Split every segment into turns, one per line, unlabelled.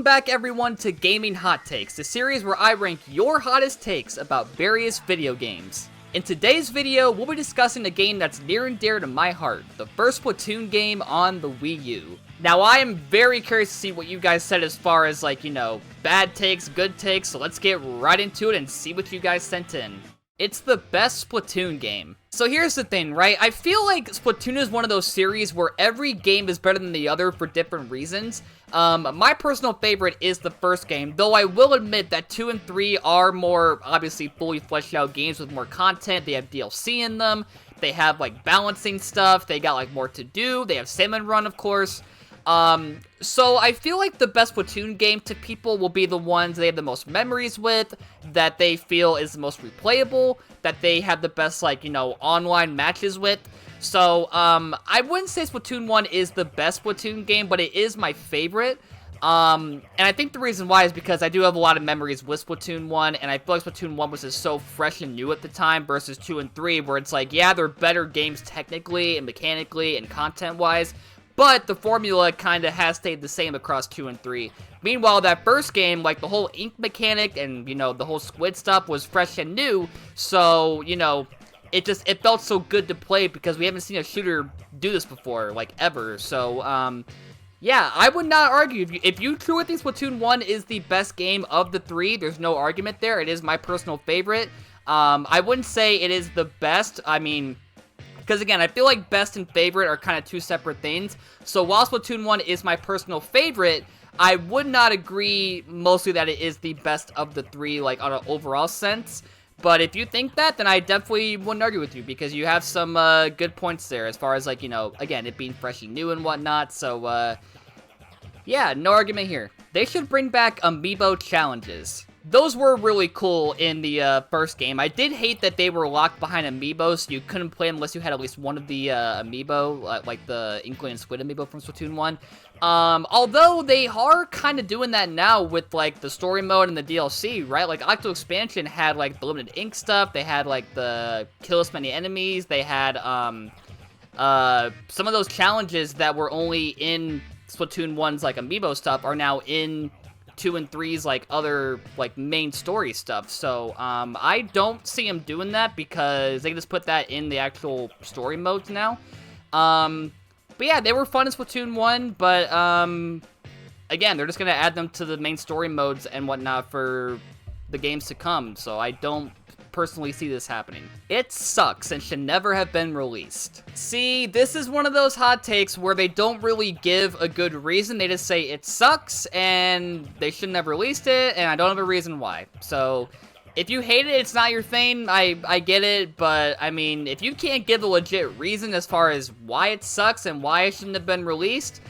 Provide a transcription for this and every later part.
back everyone to Gaming Hot Takes, the series where I rank your hottest takes about various video games. In today's video, we'll be discussing a game that's near and dear to my heart, the first Splatoon game on the Wii U. Now I am very curious to see what you guys said as far as bad takes, good takes, so let's get right into it and see what you guys sent in. It's the best Splatoon game. So here's the thing, right? I feel like Splatoon is one of those series where every game is better than the other for different reasons. My personal favorite is the first game, though I will admit that 2 and 3 are more, obviously, fully fleshed out games with more content. They have DLC in them, they have, balancing stuff, they got, more to do, they have Salmon Run, of course. So I feel like the best Splatoon game to people will be the ones they have the most memories with, that they feel is the most replayable, that they have the best, online matches with. So, I wouldn't say Splatoon 1 is the best Splatoon game, but it is my favorite. And I think the reason why is because I do have a lot of memories with Splatoon 1, and I feel like Splatoon 1 was just so fresh and new at the time versus 2 and 3, where it's yeah, they're better games technically and mechanically and content-wise, but the formula kind of has stayed the same across 2 and 3. Meanwhile, that first game, the whole ink mechanic and, the whole squid stuff was fresh and new, so, it felt so good to play because we haven't seen a shooter do this before, ever. So, yeah, I would not argue. If you truly think Splatoon 1 is the best game of the three, there's no argument there. It is my personal favorite. I wouldn't say it is the best. I mean, because again, I feel like best and favorite are kind of two separate things. So while Splatoon 1 is my personal favorite, I would not agree mostly that it is the best of the three, on an overall sense. But if you think that, then I definitely wouldn't argue with you, because you have some good points there as far as, again, it being fresh and new and whatnot. So, yeah, no argument here. They should bring back amiibo challenges. Those were really cool in the first game. I did hate that they were locked behind amiibo, so you couldn't play unless you had at least one of the amiibo, like the Inkling and Squid amiibo from Splatoon 1. Although they are kind of doing that now with, the story mode and the DLC, right? Octo Expansion had, the limited ink stuff, they had, the kill as many enemies, they had, some of those challenges that were only in Splatoon 1's, amiibo stuff are now in 2 and 3's other main story stuff. So I don't see them doing that because they can just put that in the actual story modes now. But yeah, they were fun in Splatoon 1, but again, they're just gonna add them to the main story modes and whatnot for the games to come, so I don't personally see this happening. It sucks and should never have been released. See, this is one of those hot takes where they don't really give a good reason. They just say it sucks and they shouldn't have released it, and I don't have a reason why. So if you hate it, it's not your thing, I get it, but I mean, if you can't give a legit reason as far as why it sucks and why it shouldn't have been released,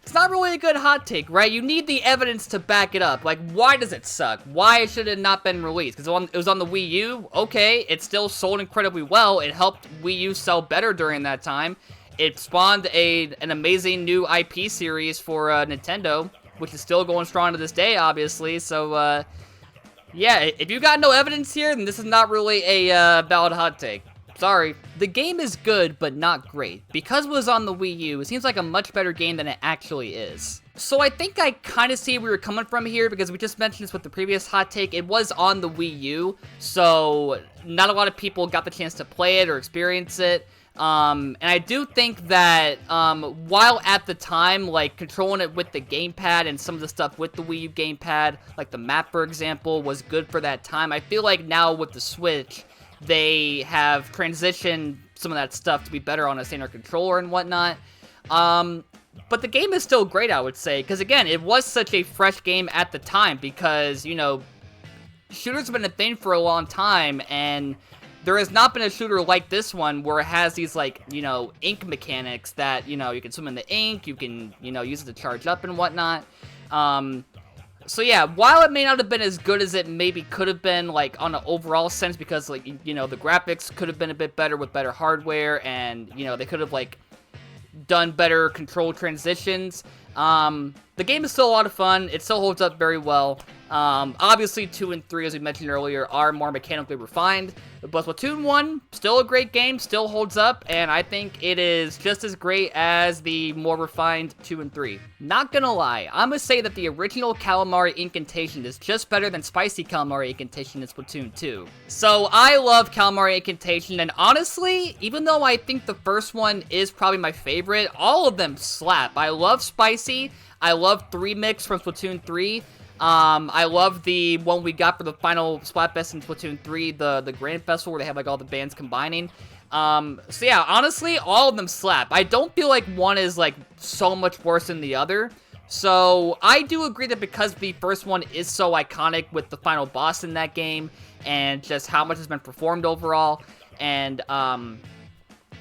it's not really a good hot take, right? You need the evidence to back it up. Why does it suck? Why should it not been released? Because it was on the Wii U? Okay, it still sold incredibly well. It helped Wii U sell better during that time. It spawned an amazing new IP series for Nintendo, which is still going strong to this day, obviously. So, yeah, if you got no evidence here, then this is not really a valid hot take. Sorry. The game is good, but not great. Because it was on the Wii U, it seems like a much better game than it actually is. So I think I kind of see where you're coming from here, because we just mentioned this with the previous hot take. It was on the Wii U, so not a lot of people got the chance to play it or experience it. And I do think that, while at the time, controlling it with the gamepad and some of the stuff with the Wii U gamepad, the map, for example, was good for that time, I feel like now with the Switch, they have transitioned some of that stuff to be better on a standard controller and whatnot. But the game is still great, I would say, because again, it was such a fresh game at the time, because, shooters have been a thing for a long time, and there has not been a shooter like this one where it has these, ink mechanics that, you can swim in the ink, you can, use it to charge up and whatnot. So yeah, while it may not have been as good as it maybe could have been, on an overall sense, because, the graphics could have been a bit better with better hardware, and, they could have, done better control transitions, the game is still a lot of fun, it still holds up very well, Obviously 2 and 3, as we mentioned earlier, are more mechanically refined, but Splatoon 1, still a great game, still holds up, and I think it is just as great as the more refined 2 and 3. Not gonna lie, I'm gonna say that the original Calamari Incantation is just better than Spicy Calamari Incantation in Splatoon 2. So I love Calamari Incantation, and honestly, even though I think the first one is probably my favorite, all of them slap. I love Spicy, I love 3 Mix from Splatoon 3, I love the one we got for the final Splatfest in Splatoon 3, the Grand Festival where they have like all the bands combining. So yeah, honestly, all of them slap. I don't feel like one is like so much worse than the other. So I do agree that because the first one is so iconic with the final boss in that game and just how much has been performed overall, and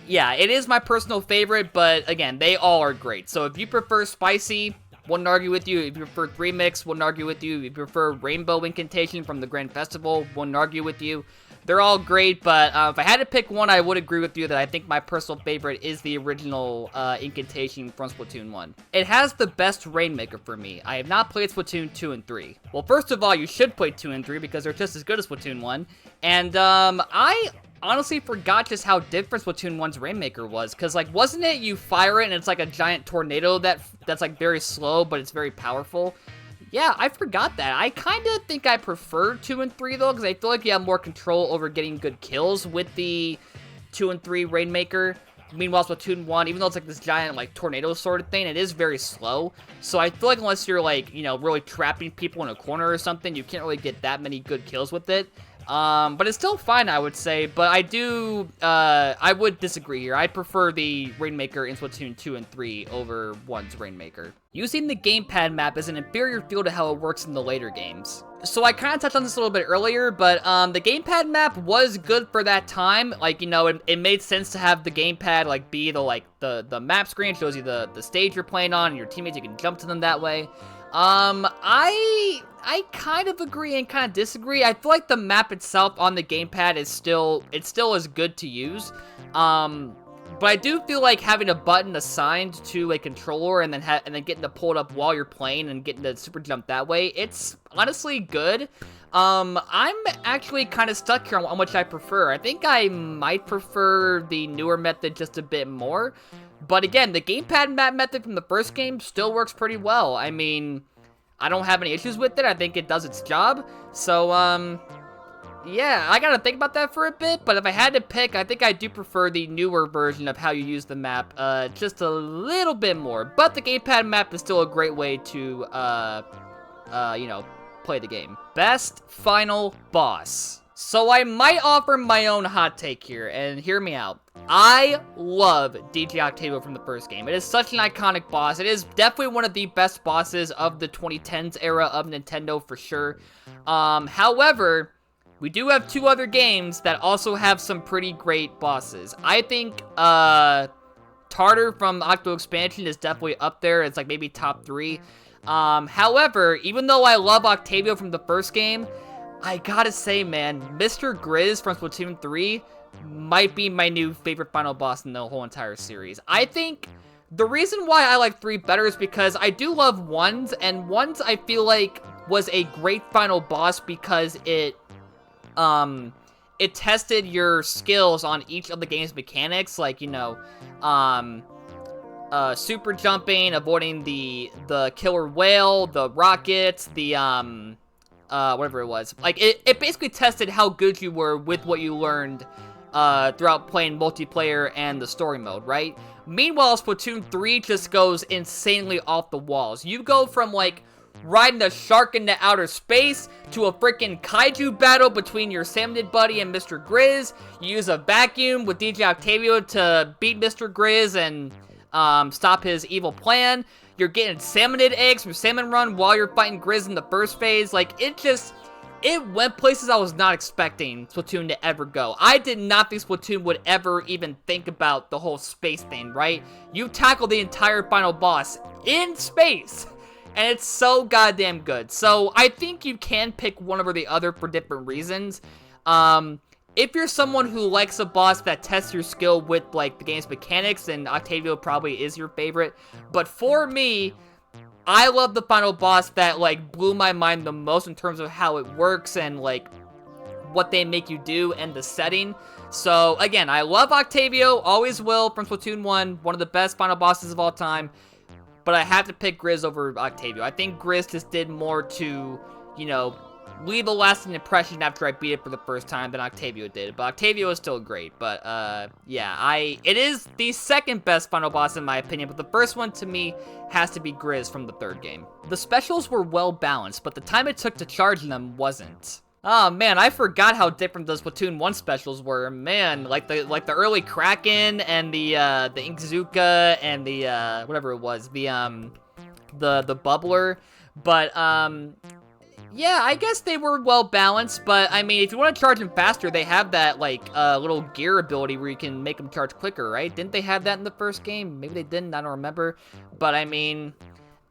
yeah, it is my personal favorite, but again, they all are great. So if you prefer Spicy, wouldn't argue with you. If you prefer 3 Mix, wouldn't argue with you. If you prefer Rainbow Incantation from the Grand Festival, wouldn't argue with you. They're all great, but if I had to pick one, I would agree with you that I think my personal favorite is the original Incantation from Splatoon 1. It has the best Rainmaker for me. I have not played Splatoon 2 and 3. Well, first of all, you should play 2 and 3 because they're just as good as Splatoon 1. And I honestly forgot just how different Splatoon 1's Rainmaker was, because, like, wasn't it you fire it and it's like a giant tornado that's like very slow, but it's very powerful? Yeah, I forgot that. I kind of think I prefer 2 and 3, though, because I feel like you have more control over getting good kills with the 2 and 3 Rainmaker. Meanwhile, Splatoon 1, even though it's like this giant, like, tornado sort of thing, it is very slow. So I feel like unless you're, like, you know, really trapping people in a corner or something, you can't really get that many good kills with it. But it's still fine, I would say, but I would disagree here. I prefer the Rainmaker in Splatoon 2 and 3 over 1's Rainmaker. Using the gamepad map is an inferior feel to how it works in the later games. So I kind of touched on this a little bit earlier, but the gamepad map was good for that time. Like, you know, it made sense to have the gamepad, like, be the map screen, shows you the stage you're playing on, and your teammates, you can jump to them that way. I kind of agree and kind of disagree. I feel like the map itself on the gamepad is still is good to use. But I do feel like having a button assigned to a controller and then getting to pull it up while you're playing and getting to super jump that way, it's honestly good. I'm actually kind of stuck here on how much I prefer. I think I might prefer the newer method just a bit more. But again, the gamepad map method from the first game still works pretty well. I mean, I don't have any issues with it. I think it does its job. So, yeah, I gotta think about that for a bit. But if I had to pick, I think I do prefer the newer version of how you use the map just a little bit more. But the gamepad map is still a great way to, you know, play the game. Best final boss. So I might offer my own hot take here, and hear me out. I love DJ Octavio from the first game. It is such an iconic boss. It is definitely one of the best bosses of the 2010s era of Nintendo for sure. However, we do have 2 other games that also have some pretty great bosses. I think Tartar from Octo Expansion is definitely up there. It's like maybe top 3. However, even though I love Octavio from the first game, I gotta say, man, Mr. Grizz from Splatoon 3 might be my new favorite final boss in the whole entire series. I think the reason why I like 3 better is because I do love 1's, and 1's I feel like was a great final boss because it tested your skills on each of the game's mechanics, like, you know, super jumping, avoiding the killer whale, the rockets, the, whatever it was. Like, it basically tested how good you were with what you learned throughout playing multiplayer and the story mode, right? Meanwhile, Splatoon 3 just goes insanely off the walls. You go from, like, riding a shark into outer space to a freaking kaiju battle between your salmonid buddy and Mr. Grizz. You use a vacuum with DJ Octavio to beat Mr. Grizz and stop his evil plan. You're getting salmonid eggs from Salmon Run while you're fighting Grizz in the first phase. Like, it went places I was not expecting Splatoon to ever go. I did not think Splatoon would ever even think about the whole space thing, right? You tackle the entire final boss in space, and it's so goddamn good. So I think you can pick one over the other for different reasons. If you're someone who likes a boss that tests your skill with, like, the game's mechanics, then Octavio probably is your favorite. But for me, I love the final boss that, like, blew my mind the most in terms of how it works and, like, what they make you do and the setting. So, again, I love Octavio, always will, from Splatoon 1, one of the best final bosses of all time, but I have to pick Grizz over Octavio. I think Grizz just did more to, you know, leave a lasting impression after I beat it for the first time than Octavio did, but Octavio is still great. But yeah, it is the second best final boss in my opinion, but the first one to me has to be Grizz from the third game. The specials were well balanced, but the time it took to charge them wasn't. Oh man, I forgot how different those Splatoon 1 specials were. Man, like the early Kraken and the Inkzuka and the whatever it was, the bubbler. But yeah, I guess they were well balanced, but I mean, if you want to charge them faster, they have that, like, little gear ability where you can make them charge quicker, right? Didn't they have that in the first game? Maybe they didn't, I don't remember. But I mean,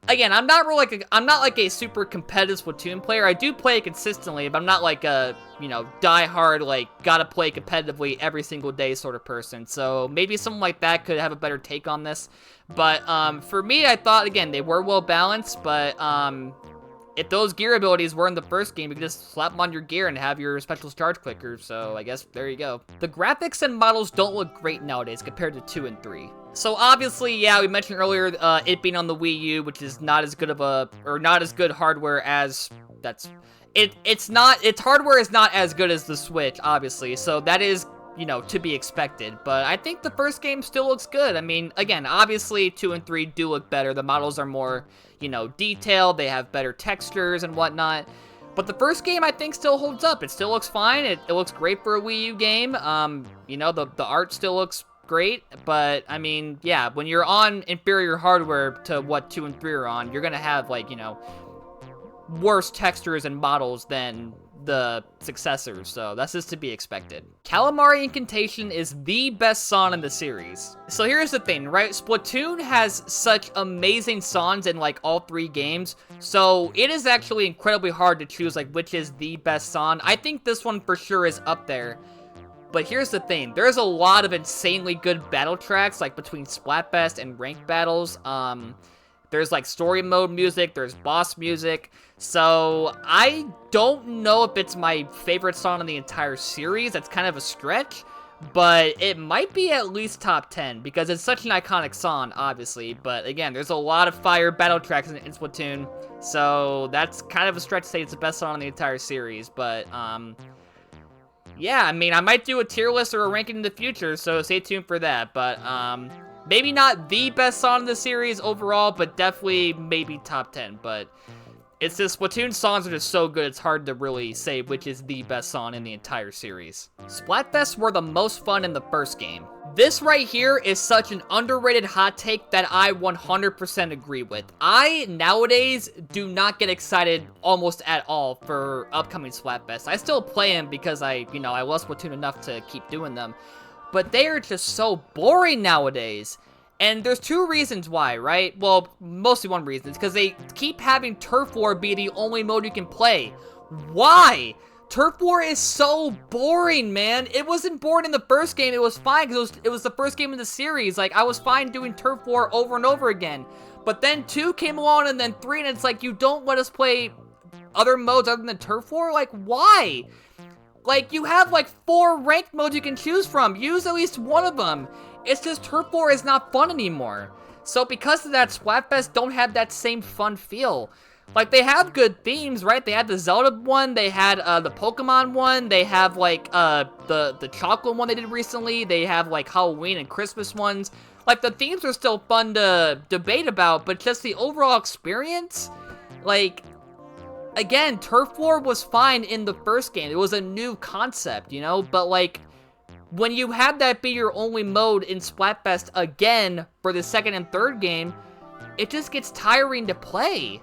again, I'm not like a super competitive Splatoon player. I do play it consistently, but I'm not like a, you know, die-hard, like, gotta play competitively every single day sort of person. So maybe something like that could have a better take on this. But for me, I thought, again, they were well balanced, but if those gear abilities were in the first game, you could just slap them on your gear and have your special charge clicker, so I guess there you go. The graphics and models don't look great nowadays compared to 2 and 3. So obviously, yeah, we mentioned earlier it being on the Wii U, which is not as good of not as good hardware as, its hardware is not as good as the Switch, obviously, so that is, you know, to be expected, but I think the first game still looks good. I mean, again, obviously 2 and 3 do look better. The models are more, you know, detailed, they have better textures and whatnot, but the first game I think still holds up. It still looks fine. It looks great for a Wii U game. You know, the art still looks great, but I mean, yeah, when you're on inferior hardware to what 2 and 3 are on, you're gonna have, like, you know, worse textures and models than the successors, so that's just to be expected. Calamari Incantation is the best song in the series. So here's the thing, right? Splatoon has such amazing songs in, like, all 3 games, so it is actually incredibly hard to choose, like, which is the best song. I think this one for sure is up there. But here's the thing, there's a lot of insanely good battle tracks, like, between Splatfest and ranked battles. There's, like, story mode music, there's boss music, so I don't know if it's my favorite song in the entire series. That's kind of a stretch, but it might be at least top 10, because it's such an iconic song, obviously, but again, there's a lot of fire battle tracks in Splatoon, so that's kind of a stretch to say it's the best song in the entire series, but, yeah, I mean, I might do a tier list or a ranking in the future, so stay tuned for that, but, maybe not the best song in the series overall, but definitely maybe top 10, but it's just Splatoon songs are just so good, it's hard to really say which is the best song in the entire series. Splatfests were the most fun in the first game. This right here is such an underrated hot take that I 100% agree with. I, nowadays, do not get excited almost at all for upcoming Splatfests. I still play them because I love Splatoon enough to keep doing them. But they are just so boring nowadays. And there's 2 reasons why, right? Well, mostly 1 reason. It's because they keep having Turf War be the only mode you can play. Why? Turf War is so boring, man. It wasn't boring in the first game. It was fine because it was the first game in the series. Like, I was fine doing Turf War over and over again. But then 2 came along and then 3, and it's like, you don't let us play other modes other than Turf War? Like, why? Like, you have, like, 4 ranked modes you can choose from. Use at least one of them. It's just Turf War is not fun anymore. So because of that, Splatfest don't have that same fun feel. Like, they have good themes, right? They had the Zelda one, they had the Pokemon one, they have, like, the chocolate one they did recently, they have, like, Halloween and Christmas ones. Like, the themes are still fun to debate about, but just the overall experience, like, again, Turf War was fine in the first game. It was a new concept, you know? But, like, when you have that be your only mode in Splatfest again for the second and third game, it just gets tiring to play.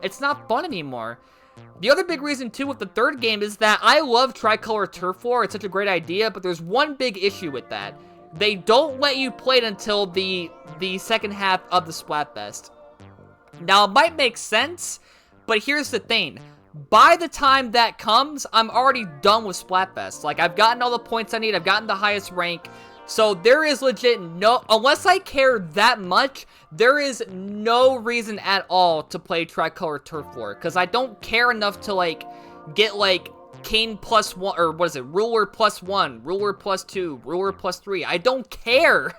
It's not fun anymore. The other big reason, too, with the third game is that I love Tricolor Turf War. It's such a great idea, but there's one big issue with that. They don't let you play it until the second half of the Splatfest. Now, it might make sense, but here's the thing. By the time that comes, I'm already done with Splatfest. Like, I've gotten all the points I need, I've gotten the highest rank. So there is legit no, unless I care that much, there is no reason at all to play Tricolor Turf War, because I don't care enough to, like, get, like, King +1, or what is it, Ruler +1, Ruler +2, Ruler +3. I don't care.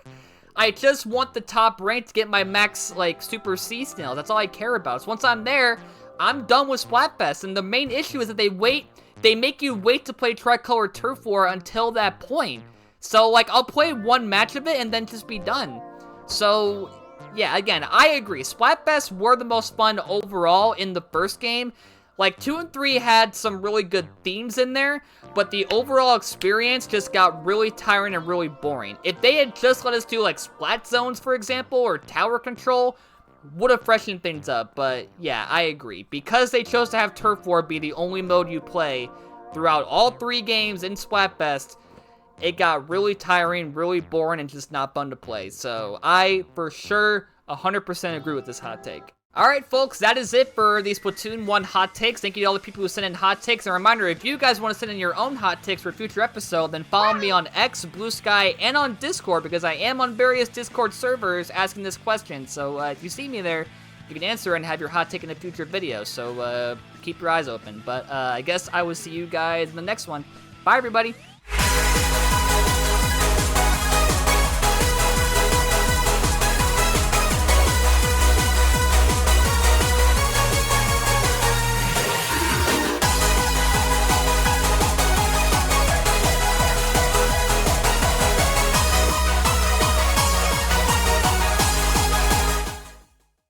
I just want the top rank to get my max, like, Super C snails. That's all I care about. So once I'm there, I'm done with Splatfest. And the main issue is that they make you wait to play Tricolor Turf War until that point. So, like, I'll play one match of it and then just be done. So, yeah, again, I agree. Splatfest were the most fun overall in the first game. Like, 2 and 3 had some really good themes in there, but the overall experience just got really tiring and really boring. If they had just let us do, like, splat zones, for example, or tower control, would have freshened things up, but yeah, I agree. Because they chose to have Turf War be the only mode you play throughout all 3 games in Splatfest, it got really tiring, really boring, and just not fun to play. So, I, for sure, 100% agree with this hot take. Alright folks, that is it for these Splatoon 1 hot takes. Thank you to all the people who sent in hot takes. And a reminder, if you guys want to send in your own hot takes for a future episode, then follow me on X, Blue Sky, and on Discord, because I am on various Discord servers asking this question. So if you see me there, you can answer and have your hot take in a future video. So keep your eyes open. But I guess I will see you guys in the next one. Bye everybody!